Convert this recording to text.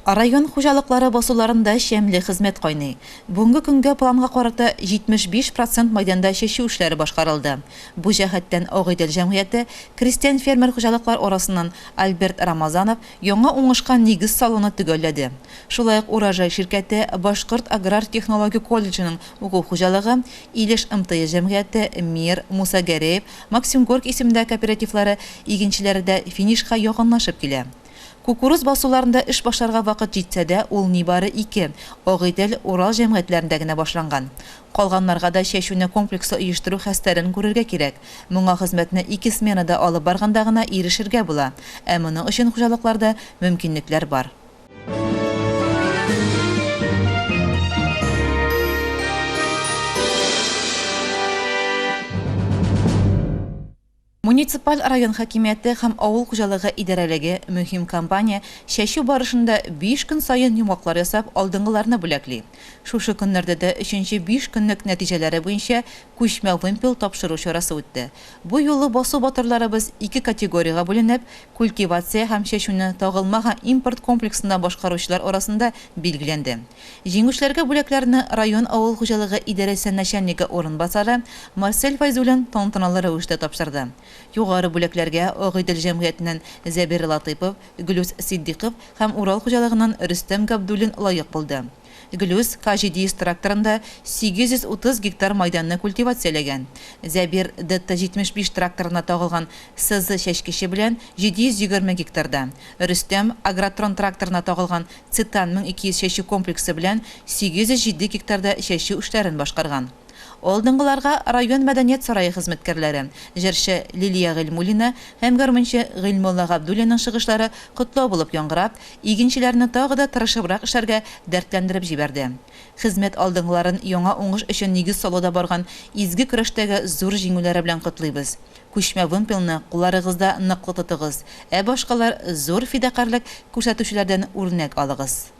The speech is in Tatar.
Район хуҗалыклары басуларында шәмле хезмәт кайный. Бүгенге көнгә планга карата 75% мәйданда чәчү эшләре башкарылды. Бу җәһәттән Агыйдел җәмгыяте крестьян фермер хуҗалыклар арасыннан Альберт Рамазанов яңа уңышка нигез салуны төгәлләде. Шулай ук Урожай ширкәте, Башкорт аграр технология колледжының уку хуҗалыгы, Илеш МТ җәмгыяте, Мир, Муса Гәрәев, Максим Горк исемендә кооперативлары игенчеләрдә финишка якынлашып килә. Кукуруз басуларында эш башларга вакыт җитсә дә, ул нибары 2 Агыйдел, Урал җәмгыятьләрендә генә башланган. Калганнарга да чәчүне комплекслы оештыру хәстәрен күрергә кирәк. Моңа хезмәтне 2 сменада алып барганда гына ирешергә була. Ә моның өчен хуҗалыкларда мөмкинлекләр бар. Муниципаль район хакимияте һәм авыл хуҗалыгы идарәлеге мөһим компания чәчү барышында 5 көн сайын йомгаклар ясап алдынгыларны бүләкли. Шушы көннәрдә дә 3нче 5 көнлек нәтиҗәләре буенча күчмә вымпел тапшыру чарасы үтте. Бу юлы басу батырларыбыз 2 категорияга бүленеп, культивация һәм чәчүне тагылмаган импорт комплексында башкаручылар арасында билгеләнде. Җиңүчеләргә бүләкләрне район авыл хуҗалыгы идарәсе начальнигы орынбасары Марсель Файзуллин тантаналы рәвештә тапшырды. Югары бүләкләргә Агыйдел җәмгыятеннән Зәбир Латыйпов, Гөлүс Сиддиков һәм Урал хуҗалыгыннан Рөстәм Габдуллин лаек булды. Гөлүс К700 тракторында 830 гектар мәйданны культивацияләгән. Зәбир ДТ-75 тракторына тагылган СЗ чәчкече белән 720 гектарда. Рөстәм Агротрон тракторына тагылган Цитан 1200 чәчү комплексы белән 807 гектарда чәчү эшләрен башкарган. Алдынгыларга район мәдәният сарае хезмәткәрләре, җырчы Лилия Гыйльмуллина һәм гармунчы Гыйльмулла Габдуллинның чыгышлары котлау булып яңгырап, игенчеләрне тагы да тырышыбрак эшләргә дәртләндереп җибәрде. Хезмәт алдынгыларын яңа уңыш өчен нигез салуда барган изге көрәштәге зур җиңүләре белән котлыйбыз. Күчмә вымпелны кулларыгызда ныклы тотыгыз, ә башкалар зур фидакарлык күрсәтүчеләрдән үрнәк алыгыз.